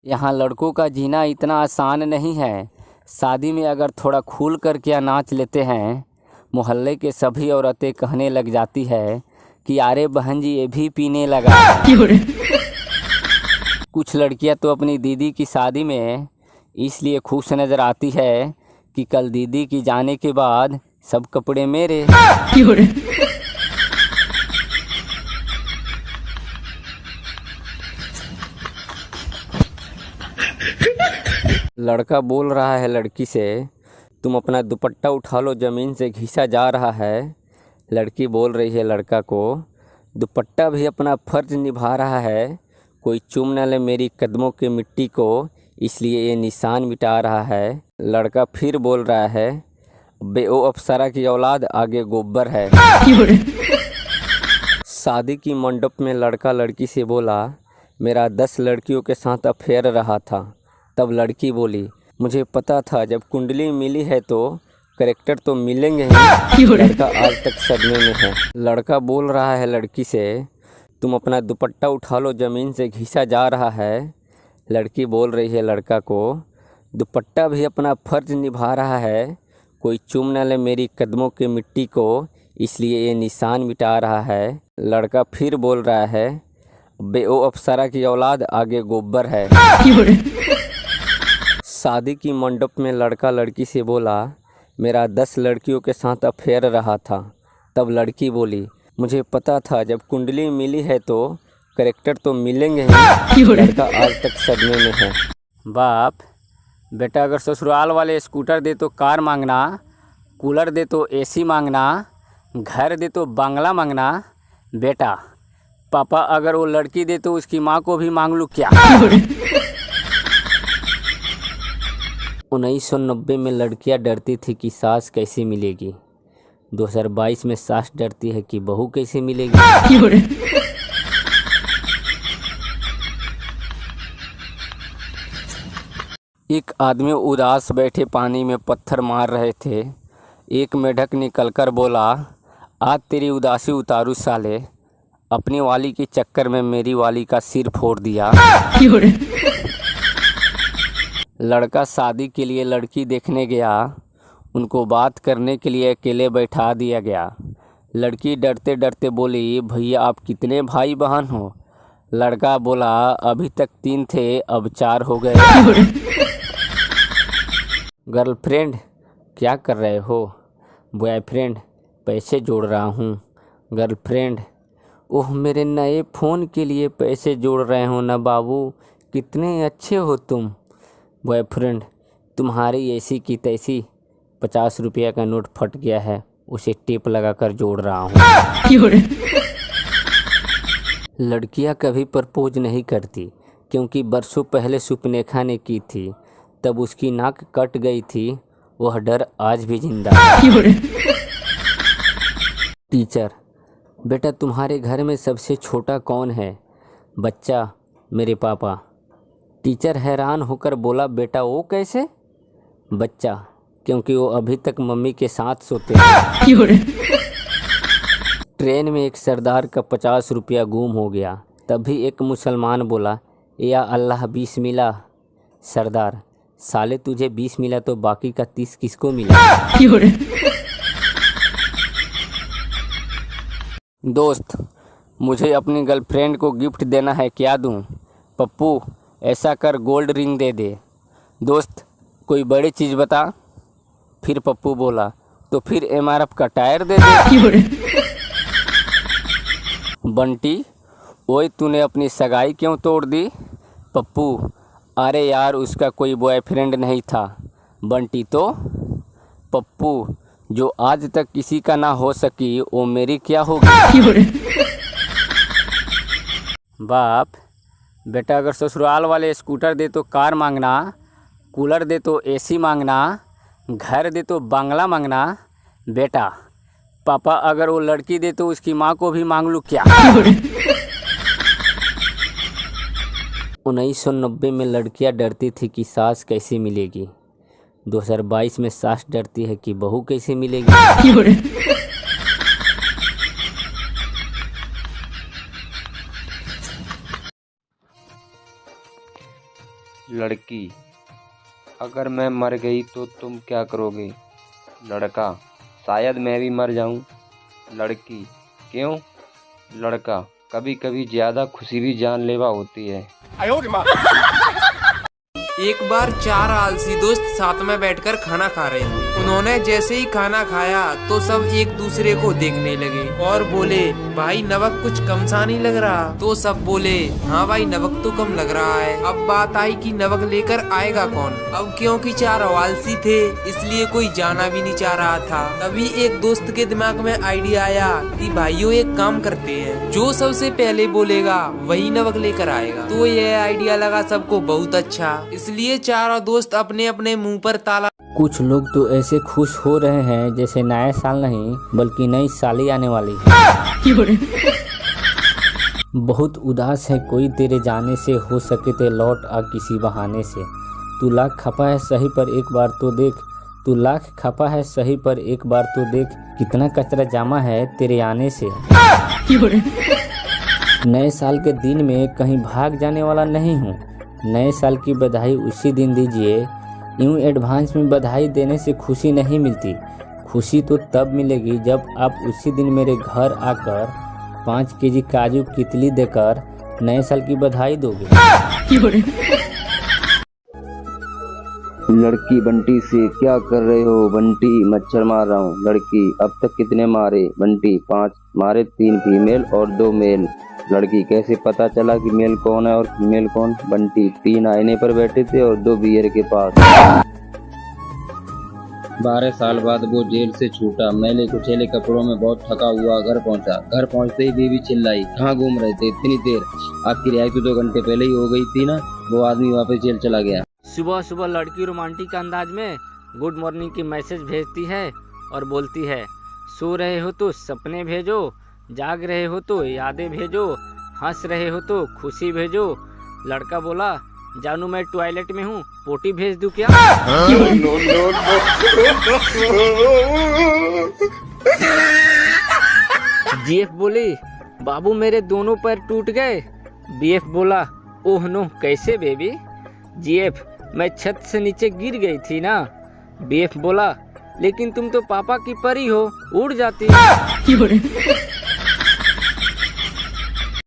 यहाँ लड़कों का जीना इतना आसान नहीं है। शादी में अगर थोड़ा खुल कर क्या नाच लेते हैं, मोहल्ले के सभी औरतें कहने लग जाती है कि अरे बहन जी ये भी पीने लगा है। कुछ लड़कियां तो अपनी दीदी की शादी में इसलिए खुश नज़र आती है कि कल दीदी की जाने के बाद सब कपड़े मेरे। लड़का बोल रहा है लड़की से, तुम अपना दुपट्टा उठा लो, ज़मीन से घिसा जा रहा है। लड़की बोल रही है लड़का को, दुपट्टा भी अपना फ़र्ज निभा रहा है, कोई चूम न ले मेरी कदमों की मिट्टी को, इसलिए ये निशान मिटा रहा है। लड़का फिर बोल रहा है, बे ओ अप्सरा की औलाद आगे गोबर है। शादी की मंडप में लड़का लड़की से बोला, मेरा 10 लड़कियों के साथ अफेयर रहा था। तब लड़की बोली, मुझे पता था जब कुंडली मिली है तो करेक्टर तो मिलेंगे ही। लड़का आज तक सदमे में है। लड़का बोल रहा है लड़की से, तुम अपना दुपट्टा उठा लो, ज़मीन से घिसा जा रहा है। लड़की बोल रही है लड़का को, दुपट्टा भी अपना फ़र्ज निभा रहा है, कोई चूम न ले मेरी कदमों की मिट्टी को, इसलिए ये निशान मिटा रहा है। लड़का फिर बोल रहा है, बे ओ अप्सरा की औलाद आगे गोबर है। शादी की मंडप में लड़का लड़की से बोला, मेरा 10 लड़कियों के साथ अफेयर रहा था। तब लड़की बोली, मुझे पता था जब कुंडली मिली है तो करेक्टर तो मिलेंगे ही। लड़का आज तक सदमे में है। बाप, बेटा अगर ससुराल वाले स्कूटर दे तो कार मांगना, कूलर दे तो एसी मांगना, घर दे तो बंगला मांगना। बेटा पापा अगर वो लड़की दे तो उसकी माँ को भी मांग लूँ क्या? 1990 में लड़कियां डरती थी कि सास कैसे मिलेगी। 2022 में सास डरती है कि बहू कैसे मिलेगी। एक आदमी उदास बैठे पानी में पत्थर मार रहे थे। एक मेढक निकलकर बोला, आज तेरी उदासी उतारू साले, अपनी वाली के चक्कर में मेरी वाली का सिर फोड़ दिया। लड़का शादी के लिए लड़की देखने गया, उनको बात करने के लिए अकेले बैठा दिया गया। लड़की डरते डरते बोली, भैया आप कितने भाई बहन हो? लड़का बोला, अभी तक 3 थे, अब 4 हो गए। गर्लफ्रेंड क्या कर रहे हो? बॉयफ्रेंड पैसे जोड़ रहा हूँ। गर्लफ्रेंड, ओह मेरे नए फ़ोन के लिए पैसे जोड़ रहे हो ना बाबू, कितने अच्छे हो तुम। बॉयफ्रेंड, तुम्हारी ऐसी की तैसी 50 रुपया का नोट फट गया है, उसे टेप लगाकर जोड़ रहा हूँ। लड़कियाँ कभी प्रपोज नहीं करती क्योंकि बरसों पहले सुपनेखा ने की थी, तब उसकी नाक कट गई थी, वह डर आज भी जिंदा है। टीचर, बेटा तुम्हारे घर में सबसे छोटा कौन है? बच्चा, मेरे पापा। टीचर हैरान होकर बोला, बेटा वो कैसे? बच्चा, क्योंकि वो अभी तक मम्मी के साथ सोते हैं। ट्रेन में एक सरदार का 50 रुपया गुम हो गया। तभी एक मुसलमान बोला, या अल्लाह 20 मिला। सरदार, साले तुझे 20 मिला तो बाकी का 30 किसको मिला? दोस्त, मुझे अपनी गर्लफ्रेंड को गिफ्ट देना है, क्या दूं? पप्पू ऐसा कर, गोल्ड रिंग दे दे। दोस्त, कोई बड़ी चीज़ बता। फिर पप्पू बोला, तो फिर MRF का टायर दे दे। बंटी, ओए तूने अपनी सगाई क्यों तोड़ दी? पप्पू, अरे यार उसका कोई बॉयफ्रेंड नहीं था। बंटी, तो? पप्पू, जो आज तक किसी का ना हो सकी वो मेरी क्या होगी? बाप, बेटा अगर ससुराल वाले स्कूटर दे तो कार मांगना, कूलर दे तो एसी मांगना, घर दे तो बंगला मांगना। बेटा पापा अगर वो लड़की दे तो उसकी माँ को भी मांग लूँ क्या? 1990 में लड़कियां डरती थी कि सास कैसे मिलेगी। 2022 में सास डरती है कि बहू कैसे मिलेगी। लड़की, अगर मैं मर गई तो तुम क्या करोगे? लड़का, शायद मैं भी मर जाऊं। लड़की, क्यों? लड़का, कभी कभी ज्यादा खुशी भी जानलेवा होती है। एक बार 4 आलसी दोस्त साथ में बैठकर खाना खा रहे थे। उन्होंने जैसे ही खाना खाया तो सब एक दूसरे को देखने लगे और बोले, भाई नमक कुछ कम सा नहीं लग रहा? तो सब बोले, हाँ भाई नमक तो कम लग रहा है। अब बात आई कि नमक लेकर आएगा कौन? अब क्योंकि 4 आलसी थे इसलिए कोई जाना भी नहीं चाह रहा था। तभी एक दोस्त के दिमाग में आइडिया आया कि भाइयों एक काम करते हैं, जो सबसे पहले बोलेगा वही नमक लेकर आएगा। तो यह आइडिया लगा सबको बहुत अच्छा, इसलिए चारों दोस्त अपने अपने मुंह पर ताला। कुछ लोग तो ऐसे खुश हो रहे हैं जैसे नया साल नहीं बल्कि नई साली आने वाली है। बहुत उदास है कोई तेरे जाने से, हो सके तो लौट आ किसी बहाने से। तू लाख खपा है सही पर एक बार तो देख, तू लाख खपा है सही पर एक बार तो देख, कितना कचरा जमा है तेरे आने से। नए साल के दिन में कहीं भाग जाने वाला नहीं हूँ, नए साल की बधाई उसी दिन दीजिए। यूँ एडवांस में बधाई देने से खुशी नहीं मिलती, खुशी तो तब मिलेगी जब आप उसी दिन मेरे घर आकर 5 केजी काजू कितली देकर नए साल की बधाई दोगे। लड़की, बंटी से क्या कर रहे हो? बंटी, मच्छर मार रहा हूँ। लड़की, अब तक कितने मारे? बंटी, 5 मारे, 3 फीमेल और 2 मेल। लड़की, कैसे पता चला कि मेल कौन है और फीमेल कौन? बंटी, 3 आईने पर बैठे थे और 2 बियर के पास। 12 साल बाद वो जेल से छूटा, मैले कुचेले कपड़ों में बहुत थका हुआ घर पहुंचा। घर पहुंचते ही बीवी चिल्लाई, कहाँ घूम रहे थे इतनी देर? आपकी रिहाई तो 2 घंटे पहले ही हो गई थी ना। वो आदमी वापस जेल चला गया। सुबह सुबह लड़की रोमांटिक अंदाज में गुड मॉर्निंग की मैसेज भेजती है और बोलती है, सो रहे हो तो सपने भेजो, जाग रहे हो तो यादें भेजो, हंस रहे हो तो खुशी भेजो। लड़का बोला, जानू मैं टॉयलेट में हूँ, पोटी भेज दूँ क्या? जीएफ बोली, बाबू मेरे दोनों पैर टूट गए। बीएफ बोला, ओह नो कैसे बेबी? जीएफ, मैं छत से नीचे गिर गई थी ना। बीएफ बोला, लेकिन तुम तो पापा की परी हो, उड़ जाती।